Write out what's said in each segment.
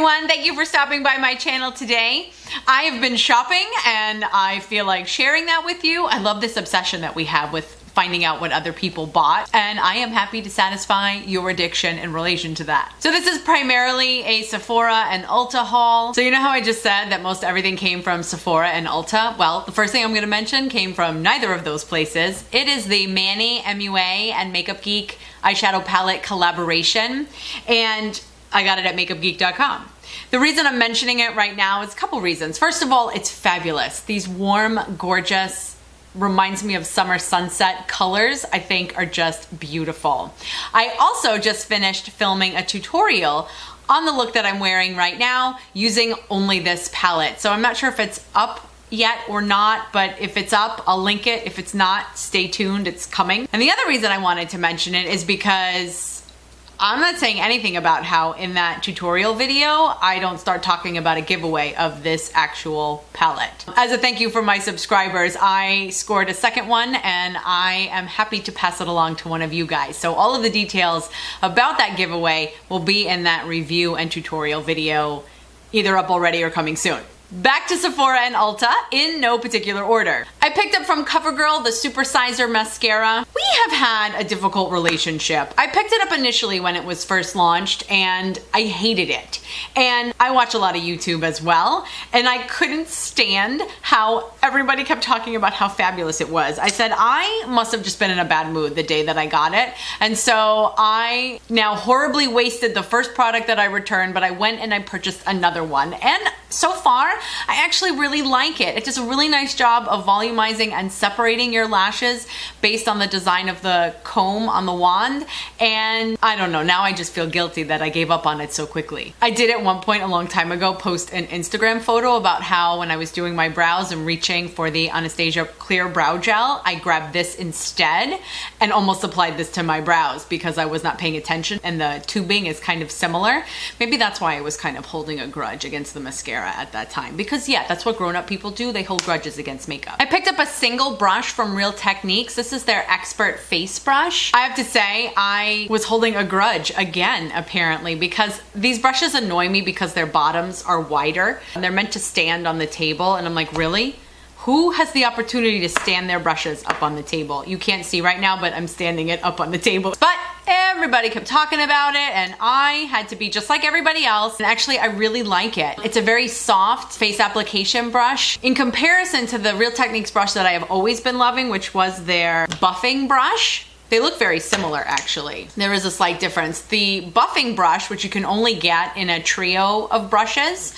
everyone, thank you for stopping by my channel today. I have been shopping and I feel like sharing that with you. I love this obsession that we have with finding out what other people bought, and I am happy to satisfy your addiction in relation to that. So this is primarily a Sephora and Ulta haul. So you know how I just said that most everything came from Sephora and Ulta? Well, the first thing I'm gonna mention came from neither of those places. It is the MannyMUA and Makeup Geek eyeshadow palette collaboration, and I got it at makeupgeek.com. The reason I'm mentioning it right now is a couple reasons. First of all, it's fabulous. These warm, gorgeous, reminds me of summer sunset colors, I think are just beautiful. I also just finished filming a tutorial on the look that I'm wearing right now using only this palette. So I'm not sure if it's up yet or not, but if it's up, I'll link it. If it's not, stay tuned, it's coming. And the other reason I wanted to mention it is because I'm not saying anything about how in that tutorial video, I don't start talking about a giveaway of this actual palette. As a thank you for my subscribers, I scored a second one and I am happy to pass it along to one of you guys. So all of the details about that giveaway will be in that review and tutorial video, either up already or coming soon. Back to Sephora and Ulta in no particular order. I picked up from CoverGirl the Supersizer mascara. We have had a difficult relationship. I picked it up initially when it was first launched and I hated it. And I watch a lot of YouTube as well, and I couldn't stand how everybody kept talking about how fabulous it was. I said I must have just been in a bad mood the day that I got it. And so I now horribly wasted the first product that I returned, but I went and I purchased another one. And so far, I actually really like it. It does a really nice job of volumizing and separating your lashes based on the design of the comb on the wand. And I don't know, now I just feel guilty that I gave up on it so quickly. I did at one point a long time ago post an Instagram photo about how when I was doing my brows and reaching for the Anastasia Clear Brow Gel, I grabbed this instead and almost applied this to my brows because I was not paying attention, and the tubing is kind of similar. Maybe that's why I was kind of holding a grudge against the mascara at that time, because yeah, that's what grown-up people do. They hold grudges against makeup. I picked up a single brush from Real Techniques. This is their Expert Face Brush. I have to say I was holding a grudge again, apparently, because these brushes annoy me because their bottoms are wider and they're meant to stand on the table, and I'm like, really? Who has the opportunity to stand their brushes up on the table? You can't see right now, but I'm standing it up on the table. But everybody kept talking about it and I had to be just like everybody else. And actually, I really like it. It's a very soft face application brush in comparison to the Real Techniques brush that I have always been loving, which was their buffing brush. They look very similar, actually. There is a slight difference. The buffing brush, which you can only get in a trio of brushes,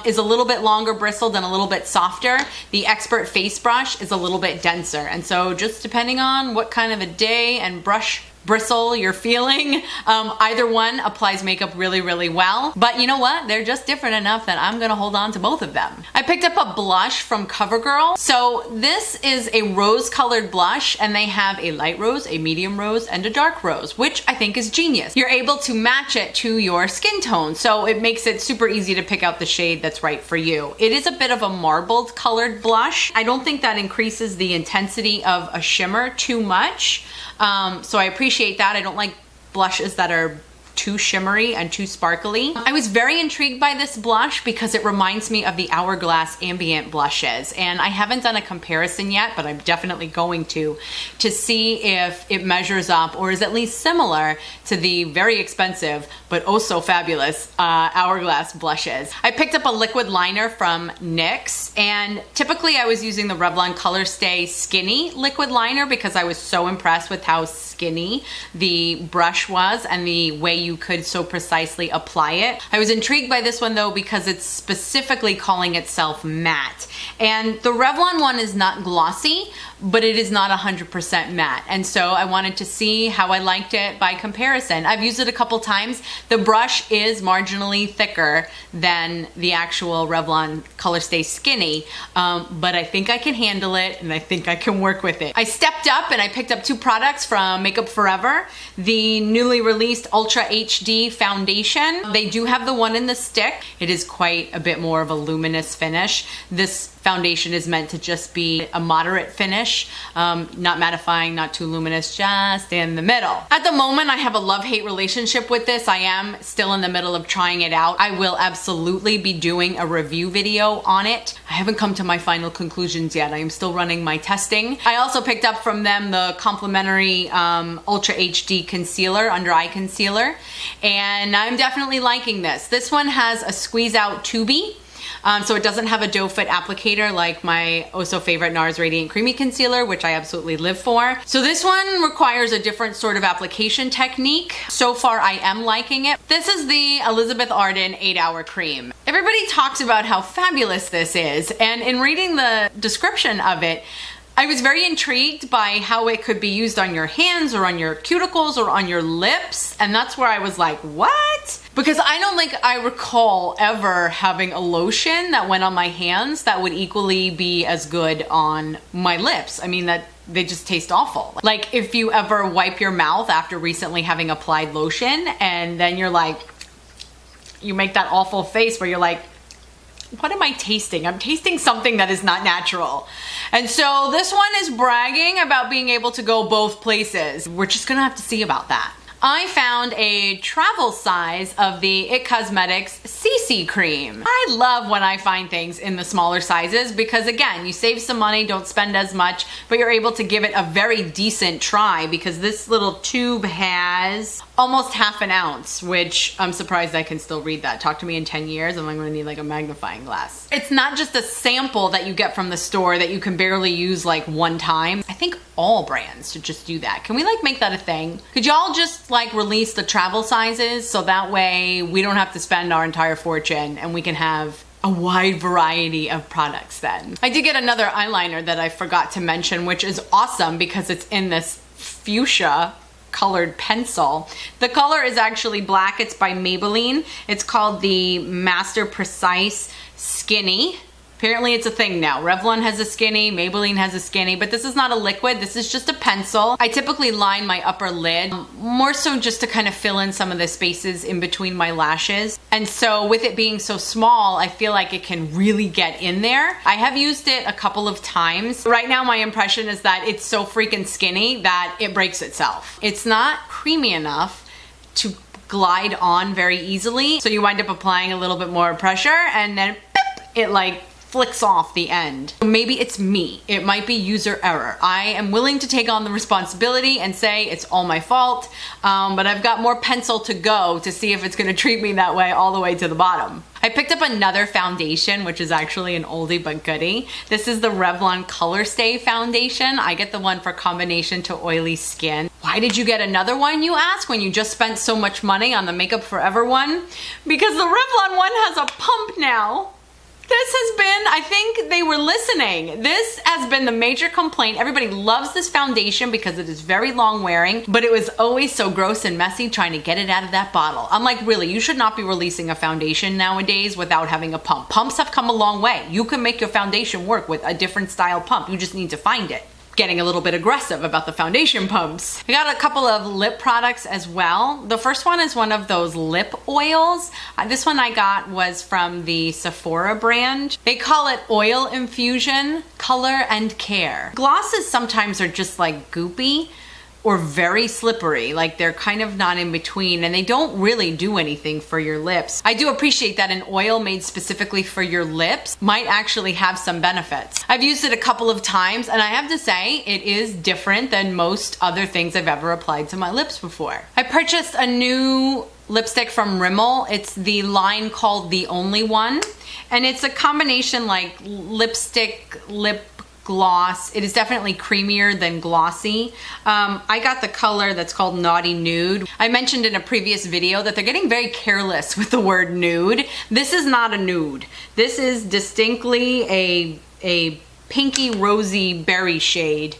is a little bit longer bristled and a little bit softer. The Expert Face Brush is a little bit denser. And so just depending on what kind of a day and brush bristle you're feeling, either one applies makeup really, really well. But you know what? They're just different enough that I'm gonna hold on to both of them. I picked up a blush from CoverGirl. So this is a rose-colored blush, and they have a light rose, a medium rose, and a dark rose, which I think is genius. You're able to match it to your skin tone, so it makes it super easy to pick out the shade that's right for you. It is a bit of a marbled colored blush. I don't think that increases the intensity of a shimmer too much. So I appreciate that. I don't like blushes that are too shimmery and too sparkly. I was very intrigued by this blush because it reminds me of the Hourglass Ambient blushes, and I haven't done a comparison yet, but I'm definitely going to see if it measures up or is at least similar to the very expensive but oh so fabulous Hourglass blushes. I picked up a liquid liner from NYX, and typically I was using the Revlon Color Stay Skinny liquid liner because I was so impressed with how skinny the brush was and the way you could so precisely apply it. I was intrigued by this one though because it's specifically calling itself matte. And the Revlon one is not glossy, but it is not 100% matte. And so I wanted to see how I liked it by comparison. I've used it a couple times. The brush is marginally thicker than the actual Revlon Color Stay Skinny, but I think I can handle it and I think I can work with it. I stepped up and I picked up two products from Makeup Forever. The newly released Ultra HD foundation. They do have the one in the stick. It is quite a bit more of a luminous finish. This foundation is meant to just be a moderate finish, not mattifying, not too luminous, just in the middle. At the moment, I have a love-hate relationship with this. I am still in the middle of trying it out. I will absolutely be doing a review video on it. I haven't come to my final conclusions yet. I am still running my testing. I also picked up from them the complimentary Ultra HD concealer, under eye concealer, and I'm definitely liking this. This one has a squeeze out tubey. So it doesn't have a doe foot applicator like my oh so favorite NARS Radiant Creamy Concealer, which I absolutely live for. So this one requires a different sort of application technique. So far I am liking it. This is the Elizabeth Arden 8-Hour Cream. Everybody talks about how fabulous this is, and in reading the description of it, I was very intrigued by how it could be used on your hands or on your cuticles or on your lips, and that's where I was like, what? Because I don't think I recall ever having a lotion that went on my hands that would equally be as good on my lips. I mean, that they just taste awful. Like if you ever wipe your mouth after recently having applied lotion and then you're like, you make that awful face where you're like, what am I tasting? I'm tasting something that is not natural. And so this one is bragging about being able to go both places. We're just gonna have to see about that. I found a travel size of the IT Cosmetics CC cream. I love when I find things in the smaller sizes because again, you save some money, don't spend as much, but you're able to give it a very decent try because this little tube has almost half an ounce, which I'm surprised I can still read that. Talk to me in 10 years and I'm gonna need like a magnifying glass. It's not just a sample that you get from the store that you can barely use like one time. I think all brands should just do that. Can we like make that a thing? Could y'all just like release the travel sizes so that way we don't have to spend our entire fortune and we can have a wide variety of products then. I did get another eyeliner that I forgot to mention, which is awesome because it's in this fuchsia colored pencil. The color is actually black. It's by Maybelline. It's called the Master Precise Skinny. Apparently it's a thing now. Revlon has a skinny, Maybelline has a skinny, but this is not a liquid. This is just a pencil. I typically line my upper lid, more so just to kind of fill in some of the spaces in between my lashes. And so with it being so small, I feel like it can really get in there. I have used it a couple of times. Right now my impression is that it's so freaking skinny that it breaks itself. It's not creamy enough to glide on very easily. So you wind up applying a little bit more pressure and then boop, it like flicks off the end. Maybe it's me. It might be user error. I am willing to take on the responsibility and say it's all my fault, but I've got more pencil to go to see if it's gonna treat me that way all the way to the bottom. I picked up another foundation, which is actually an oldie but goodie. This is the Revlon Color Stay Foundation. I get the one for combination to oily skin. Why did you get another one, you ask, when you just spent so much money on the Makeup Forever one? Because the Revlon one has a pump now. This has been, I think they were listening. This has been the major complaint. Everybody loves this foundation because it is very long wearing, but it was always so gross and messy trying to get it out of that bottle. I'm like, really, you should not be releasing a foundation nowadays without having a pump. Pumps have come a long way. You can make your foundation work with a different style pump. You just need to find it. Getting a little bit aggressive about the foundation pumps. I got a couple of lip products as well. The first one is one of those lip oils. This one I got was from the Sephora brand. They call it Oil Infusion Color and Care. Glosses sometimes are just like goopy or very slippery, like they're kind of not in between and they don't really do anything for your lips. I do appreciate that an oil made specifically for your lips might actually have some benefits. I've used it a couple of times and I have to say it is different than most other things I've ever applied to my lips before. I purchased a new lipstick from Rimmel. It's the line called The Only One, and it's a combination like lipstick, lip gloss. It is definitely creamier than glossy. I got the color that's called Naughty Nude. I mentioned in a previous video that they're getting very careless with the word nude. This is not a nude. This is distinctly a pinky rosy berry shade.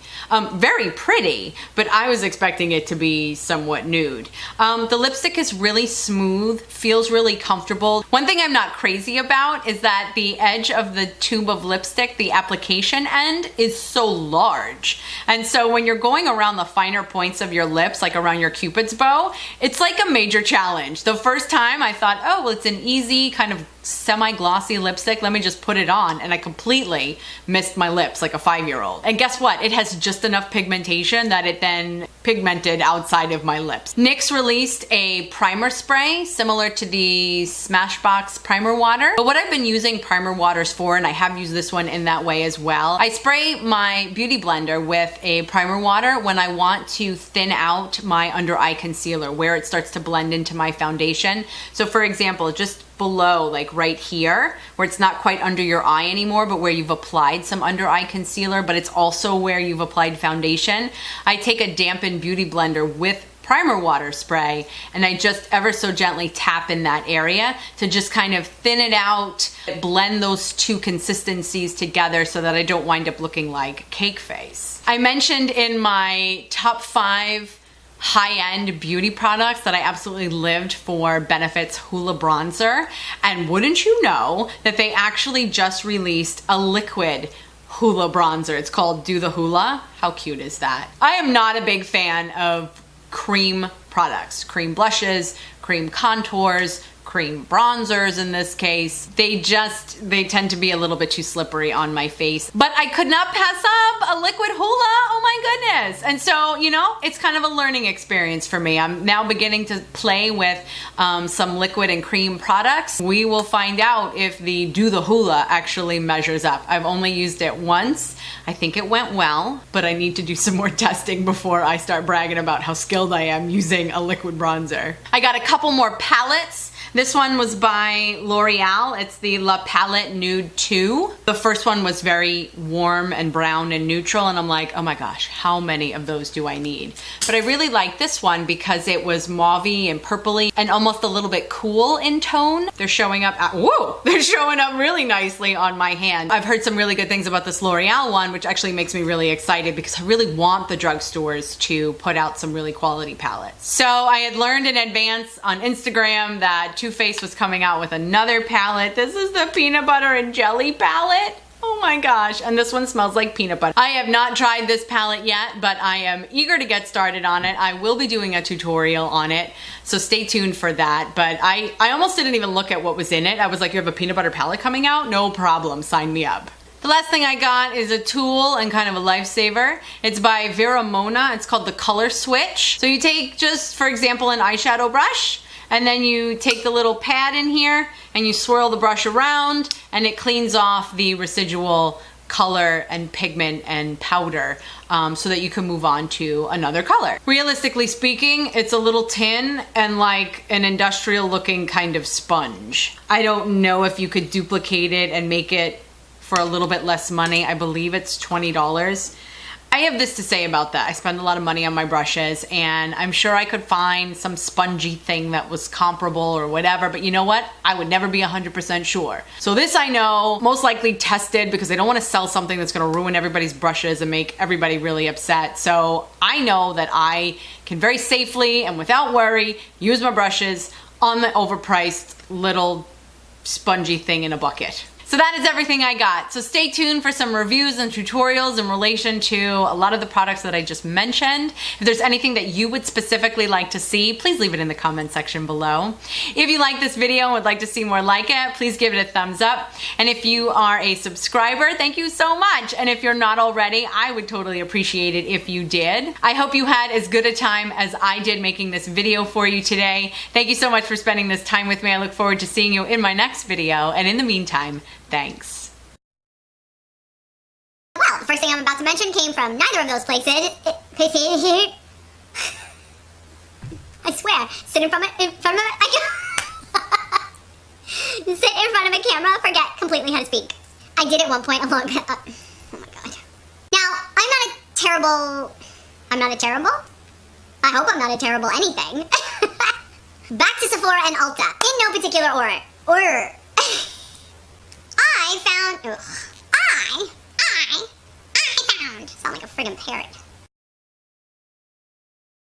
Very pretty, but I was expecting it to be somewhat nude. The lipstick is really smooth, feels really comfortable. One thing I'm not crazy about is that the edge of the tube of lipstick, the application end, is so large. And so when you're going around the finer points of your lips, like around your Cupid's bow, it's like a major challenge. The first time I thought, oh, well, it's an easy kind of semi-glossy lipstick. Let me just put it on, and I completely missed my lips like a 5-year-old. And guess what? It has just enough pigmentation that it then pigmented outside of my lips. NYX released a primer spray similar to the Smashbox primer water. But what I've been using primer waters for, and I have used this one in that way as well, I spray my beauty blender with a primer water when I want to thin out my under eye concealer where it starts to blend into my foundation. So for example, just below, like right here, where it's not quite under your eye anymore, but where you've applied some under eye concealer, but it's also where you've applied foundation, I take a dampened beauty blender with primer water spray, and I just ever so gently tap in that area to just kind of thin it out, blend those two consistencies together so that I don't wind up looking like cake face. I mentioned in my top 5 high-end beauty products that I absolutely lived for Benefit's Hoola bronzer, and wouldn't you know that they actually just released a liquid Hoola bronzer. It's called Do the Hoola. How cute is that? I am not a big fan of cream products, cream blushes, cream contours, cream bronzers in this case. They tend to be a little bit too slippery on my face. But I could not pass up a liquid Hoola. Oh my goodness. And so, you know, it's kind of a learning experience for me. I'm now beginning to play with some liquid and cream products. We will find out if the Do the Hoola actually measures up. I've only used it once. I think it went well, but I need to do some more testing before I start bragging about how skilled I am using a liquid bronzer. I got a couple more palettes. This one was by L'Oreal. It's the La Palette Nude 2. The first one was very warm and brown and neutral, and I'm like, oh my gosh, how many of those do I need? But I really like this one because it was mauvey and purpley and almost a little bit cool in tone. They're showing up, whoa, they're showing up really nicely on my hand. I've heard some really good things about this L'Oreal one, which actually makes me really excited because I really want the drugstores to put out some really quality palettes. So I had learned in advance on Instagram that Too Faced was coming out with another palette. This is the peanut butter and jelly palette. Oh my gosh, and this one smells like peanut butter. I have not tried this palette yet, but I am eager to get started on it. I will be doing a tutorial on it, so stay tuned for that. But I almost didn't even look at what was in it. I was like, you have a peanut butter palette coming out? No problem, sign me up. The last thing I got is a tool and kind of a lifesaver. It's by Vera Mona. It's called the Color Switch. So you take just, for example, an eyeshadow brush, and then you take the little pad in here and you swirl the brush around, and it cleans off the residual color and pigment and powder so that you can move on to another color. Realistically speaking, it's a little tin and like an industrial looking kind of sponge. I don't know if you could duplicate it and make it for a little bit less money. I believe it's $20. I have this to say about that. I spend a lot of money on my brushes, and I'm sure I could find some spongy thing that was comparable or whatever, but you know what? I would never be 100% sure. So this I know, most likely tested, because they don't want to sell something that's going to ruin everybody's brushes and make everybody really upset. So I know that I can very safely and without worry use my brushes on the overpriced little spongy thing in a bucket. So that is everything I got. So stay tuned for some reviews and tutorials in relation to a lot of the products that I just mentioned. If there's anything that you would specifically like to see, please leave it in the comment section below. If you like this video and would like to see more like it, please give it a thumbs up. And if you are a subscriber, thank you so much. And if you're not already, I would totally appreciate it if you did. I hope you had as good a time as I did making this video for you today. Thank you so much for spending this time with me. I look forward to seeing you in my next video. And in the meantime, thanks. Well, the first thing I'm about to mention came from neither of those places. I swear, sit in front of sit in front of a camera, forget completely how to speak. I did at one point a long oh my god. Now, I'm not a terrible? I hope I'm not a terrible anything. Back to Sephora and Ulta, in no particular order. I found, sound like a friggin' parrot.